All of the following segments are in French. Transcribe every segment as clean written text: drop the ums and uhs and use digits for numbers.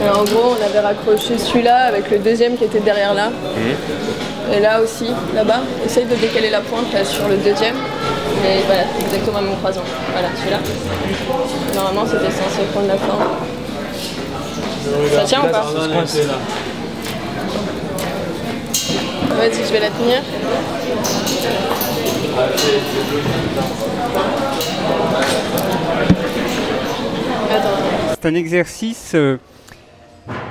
Et en gros, on avait raccroché celui-là avec le deuxième qui était derrière là. Et là aussi, là-bas, essaye de décaler la pointe là, sur le deuxième. Et voilà, exactement le même croisement. Voilà, celui-là. Normalement, c'était censé prendre la forme. Ça tient ou pas? Vas-y, je vais la tenir. C'est un exercice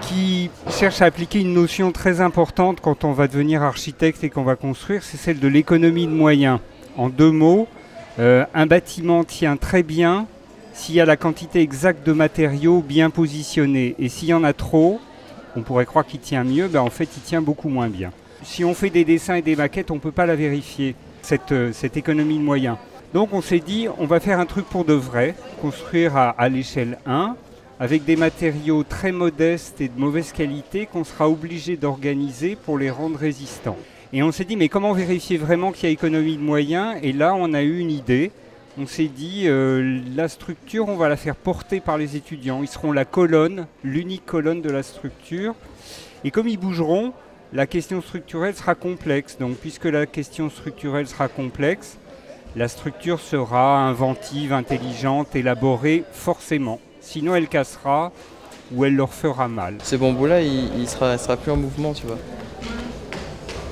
qui cherche à appliquer une notion très importante quand on va devenir architecte et qu'on va construire, c'est celle de l'économie de moyens. En deux mots, un bâtiment tient très bien s'il y a la quantité exacte de matériaux bien positionnés. Et s'il y en a trop, on pourrait croire qu'il tient mieux, ben en fait il tient beaucoup moins bien. Si on fait des dessins et des maquettes, on ne peut pas la vérifier, cette économie de moyens. Donc on s'est dit, on va faire un truc pour de vrai, construire à l'échelle 1, avec des matériaux très modestes et de mauvaise qualité qu'on sera obligé d'organiser pour les rendre résistants. Et on s'est dit, mais comment vérifier vraiment qu'il y a économie de moyens? Et là, on a eu une idée. On s'est dit, la structure, on va la faire porter par les étudiants. Ils seront la colonne, l'unique colonne de la structure. Et comme ils bougeront, la question structurelle sera complexe. Donc, puisque la question structurelle sera complexe, la structure sera inventive, intelligente, élaborée, forcément. Sinon, elle cassera ou elle leur fera mal. Ce bambou-là, il sera plus en mouvement, tu vois.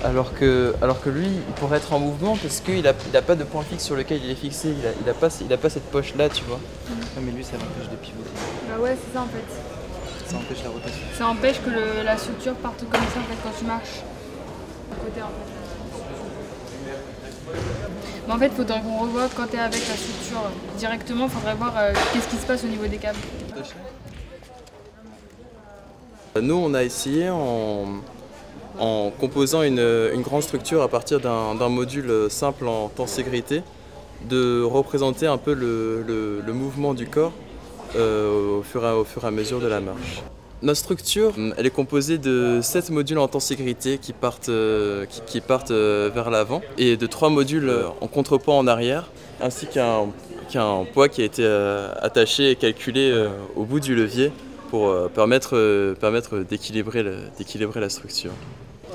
Alors que lui, il pourrait être en mouvement parce qu'il n'a pas de point fixe sur lequel il est fixé. Il a pas cette poche-là, tu vois. Ah, mais lui, ça l'empêche de pivoter. Bah ouais, c'est ça en fait. Ça empêche la rotation. Ça empêche que la structure parte comme ça en fait quand tu marches. À côté en fait. Mais en fait, il faudrait qu'on revoie quand tu es avec la structure directement, il faudrait voir qu'est-ce qui se passe au niveau des câbles. Nous, on a essayé en composant une grande structure à partir d'un module simple en tenségrité, de représenter un peu le mouvement du corps au fur et à mesure de la marche. Notre structure, elle est composée de 7 modules en tenségrité qui partent vers l'avant et de 3 modules en contrepoids en arrière, ainsi qu'un poids qui a été attaché et calculé au bout du levier pour permettre d'équilibrer la structure.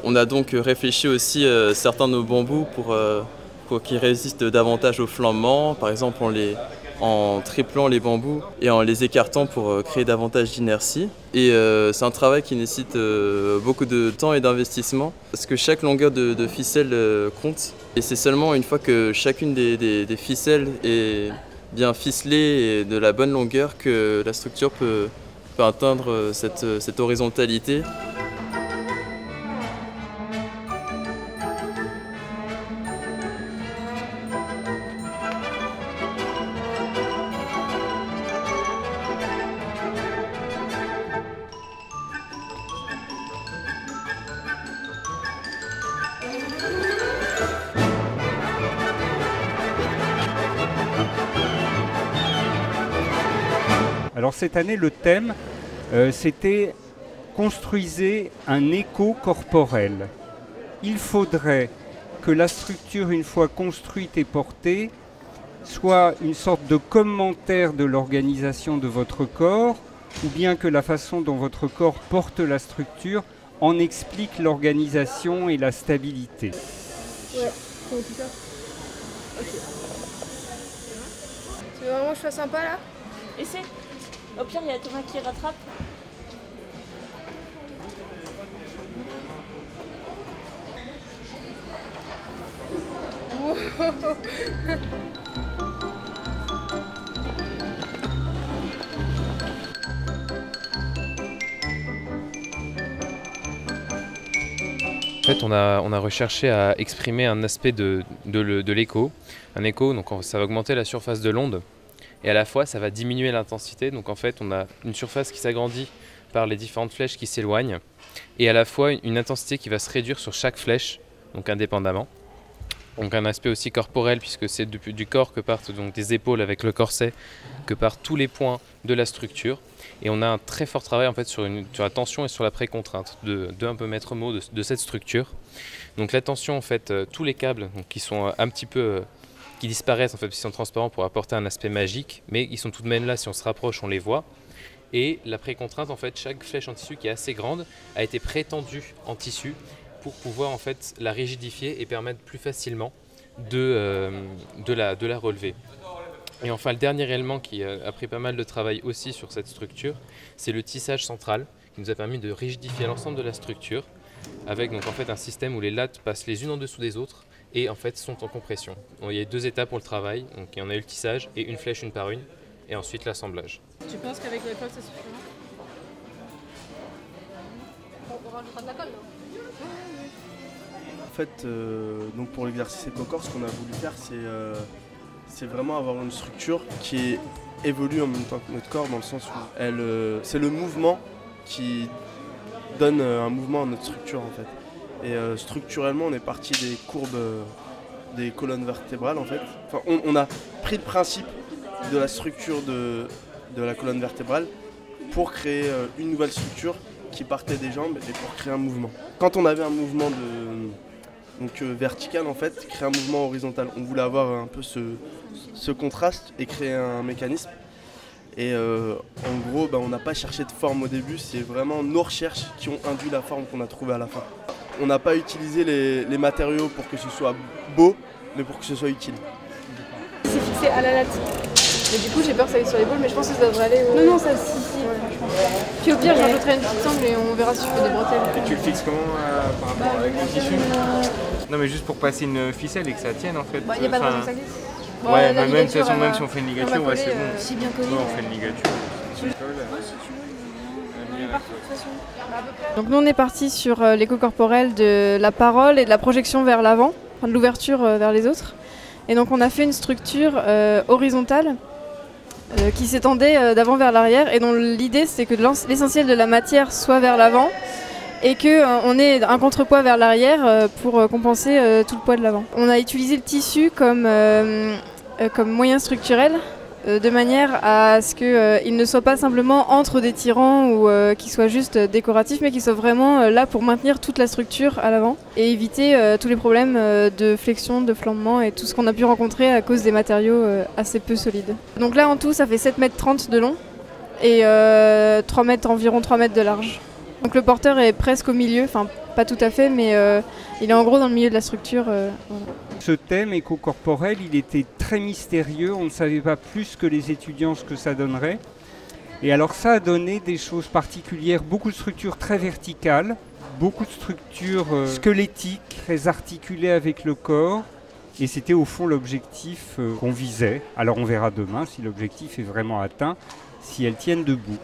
On a donc réfléchi aussi certains de nos bambous pour qu'ils résistent davantage au flambement, par exemple en triplant les bambous et en les écartant pour créer davantage d'inertie. Et c'est un travail qui nécessite beaucoup de temps et d'investissement parce que chaque longueur de ficelle compte. Et c'est seulement une fois que chacune des ficelles est bien ficelée et de la bonne longueur que la structure peut atteindre cette horizontalité. Alors cette année, le thème, c'était « Construisez un écho corporel ». Il faudrait que la structure, une fois construite et portée, soit une sorte de commentaire de l'organisation de votre corps, ou bien que la façon dont votre corps porte la structure en explique l'organisation et la stabilité. Ouais, comment tu fais? Ok. Tu veux vraiment que je fasse un pas là? Essaie. Au pire, il y a Thomas qui rattrape. En fait, on a recherché à exprimer un aspect de l'écho. Un écho, donc ça va augmenter la surface de l'onde et à la fois ça va diminuer l'intensité. Donc en fait, on a une surface qui s'agrandit par les différentes flèches qui s'éloignent et à la fois une intensité qui va se réduire sur chaque flèche, donc indépendamment. Donc un aspect aussi corporel puisque c'est du corps que partent donc des épaules avec le corset, que partent tous les points de la structure. Et on a un très fort travail en fait sur la tension et sur la précontrainte de un peu maître mot de cette structure. Donc la tension en fait, tous les câbles donc, qui sont un petit peu qui disparaissent en fait, parce qu'ils sont transparents pour apporter un aspect magique, mais ils sont tout de même là si on se rapproche, on les voit. Et la pré-contrainte, en fait, chaque flèche en tissu qui est assez grande a été prétendue en tissu pour pouvoir en fait la rigidifier et permettre plus facilement de la relever. Et enfin, le dernier élément qui a pris pas mal de travail aussi sur cette structure, c'est le tissage central qui nous a permis de rigidifier l'ensemble de la structure avec donc en fait un système où les lattes passent les unes en dessous des autres et en fait sont en compression. Donc, il y a 2 étapes pour le travail, donc il y en a eu le tissage et une flèche une par une et ensuite l'assemblage. Tu penses qu'avec l'époque ça suffira? On rajoutera de la colle, non? En fait, donc pour l'exercice éco-corps, ce qu'on a voulu faire, c'est vraiment avoir une structure qui évolue en même temps que notre corps, dans le sens où c'est le mouvement qui donne un mouvement à notre structure en fait. Et structurellement, on est parti des courbes des colonnes vertébrales en fait. Enfin, on a pris le principe de la structure de la colonne vertébrale pour créer une nouvelle structure qui partait des jambes et pour créer un mouvement. Quand on avait un mouvement vertical en fait, créer un mouvement horizontal. On voulait avoir un peu ce contraste et créer un mécanisme. Et en gros, on n'a pas cherché de forme au début, c'est vraiment nos recherches qui ont induit la forme qu'on a trouvée à la fin. On n'a pas utilisé les matériaux pour que ce soit beau, mais pour que ce soit utile. C'est fixé à la latte. Mais du coup, j'ai peur que ça aille sur l'épaule, mais je pense que ça devrait aller. Non, ça, si, ouais, franchement. Puis au pire, j'ajouterai une petite sangle et on verra si je fais des bretelles. Et tu le fixes comment par rapport avec le tissu? Non, mais juste pour passer une ficelle et que ça tienne en fait. Il n'y a pas de raison que ça glisse. Ouais, même, de toute façon, même si on fait une ligature, ouais, c'est bon. Si bien collé. Ouais, on fait une ligature. Donc nous on est parti sur l'écho corporel de la parole et de la projection vers l'avant, enfin de l'ouverture vers les autres. Et donc on a fait une structure horizontale qui s'étendait d'avant vers l'arrière et dont l'idée c'est que l'essentiel de la matière soit vers l'avant et qu'on ait un contrepoids vers l'arrière pour compenser tout le poids de l'avant. On a utilisé le tissu comme moyen structurel de manière à ce qu'il ne soit pas simplement entre des tirants ou qu'il soit juste décoratif, mais qu'il soit vraiment là pour maintenir toute la structure à l'avant et éviter tous les problèmes de flexion, de flambement et tout ce qu'on a pu rencontrer à cause des matériaux assez peu solides. Donc là en tout ça fait 7,30 m de long et environ 3 mètres de large. Donc le porteur est presque au milieu, enfin pas tout à fait, mais il est en gros dans le milieu de la structure. Voilà. Ce thème éco-corporel, il était très mystérieux, on ne savait pas plus que les étudiants ce que ça donnerait. Et alors ça a donné des choses particulières, beaucoup de structures très verticales, beaucoup de structures squelettiques, très articulées avec le corps. Et c'était au fond l'objectif qu'on visait. Alors on verra demain si l'objectif est vraiment atteint, si elles tiennent debout.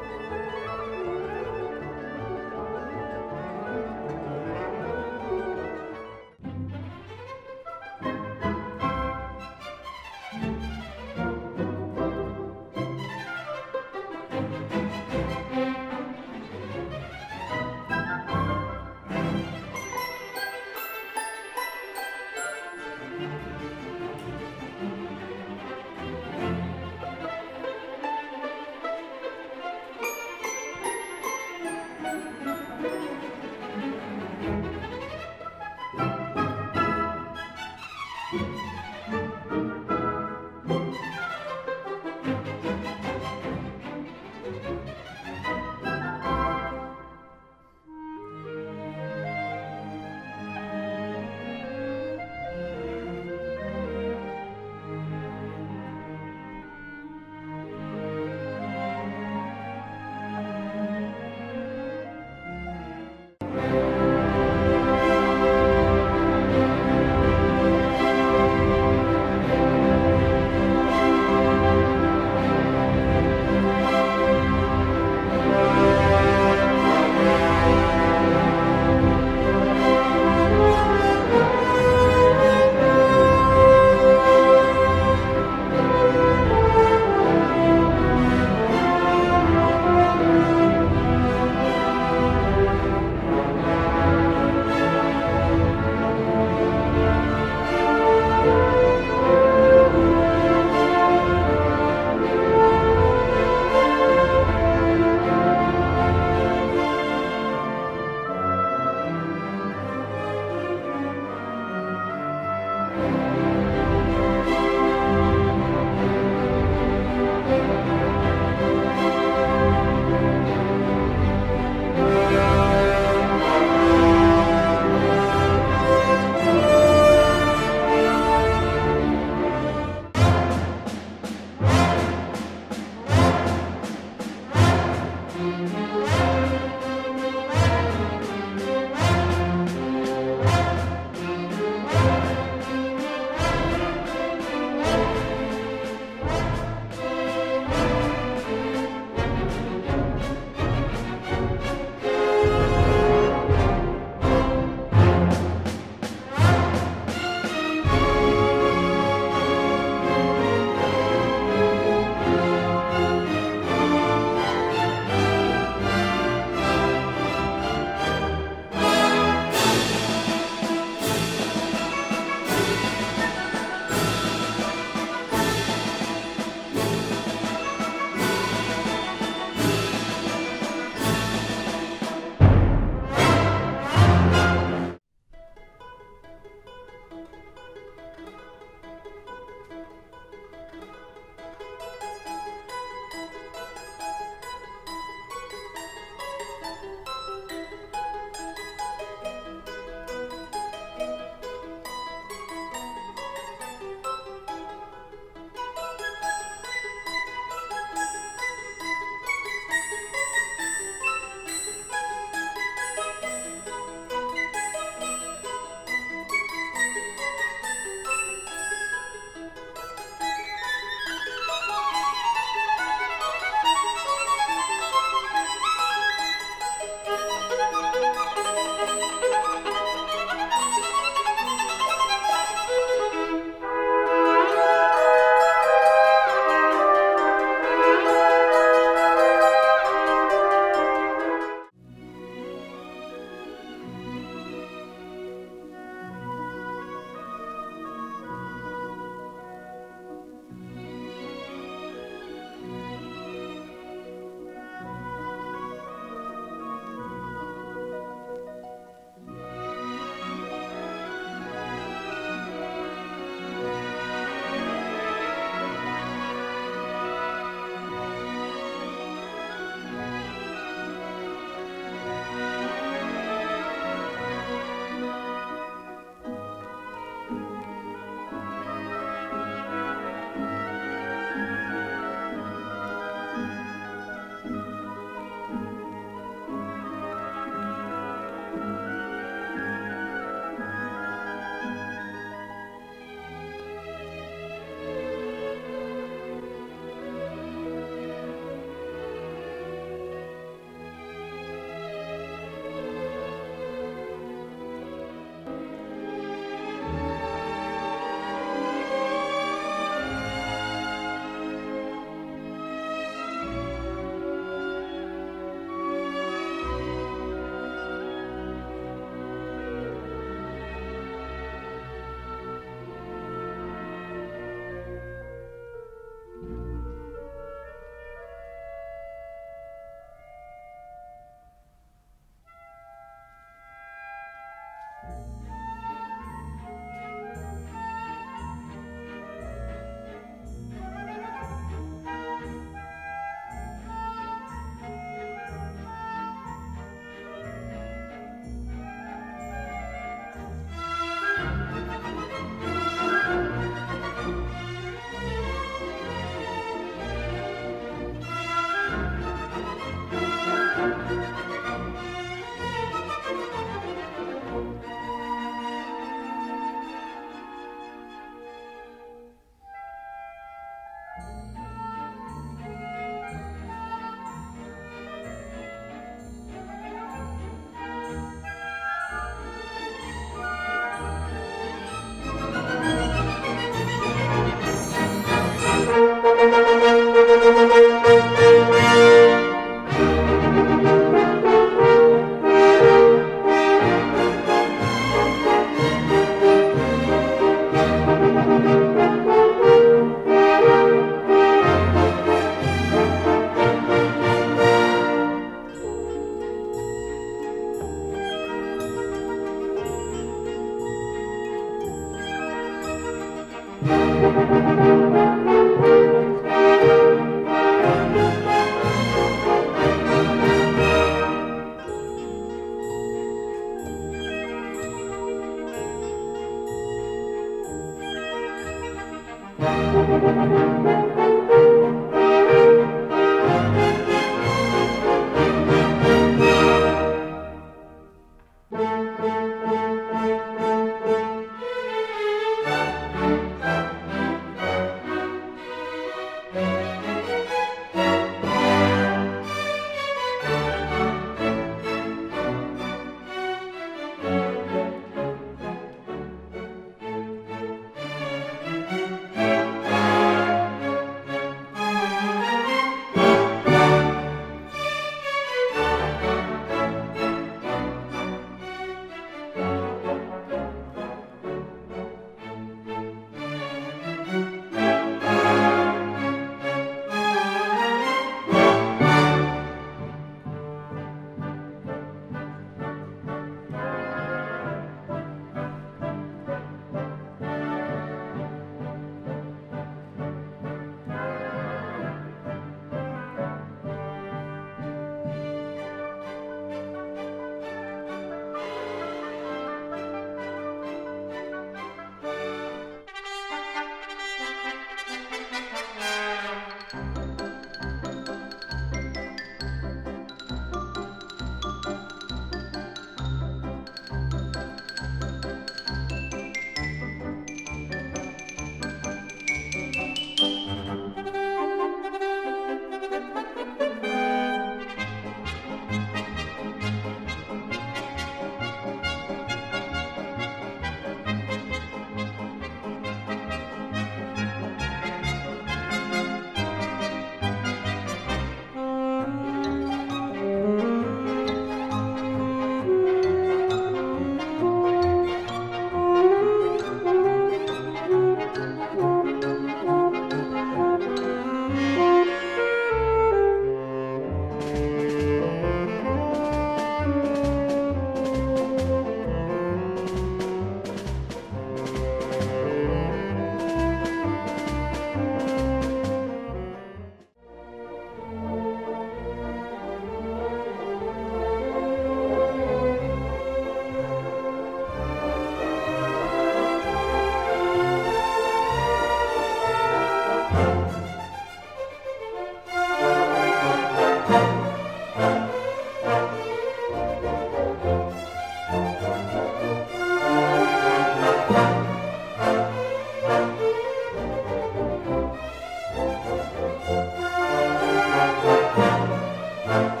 Merci.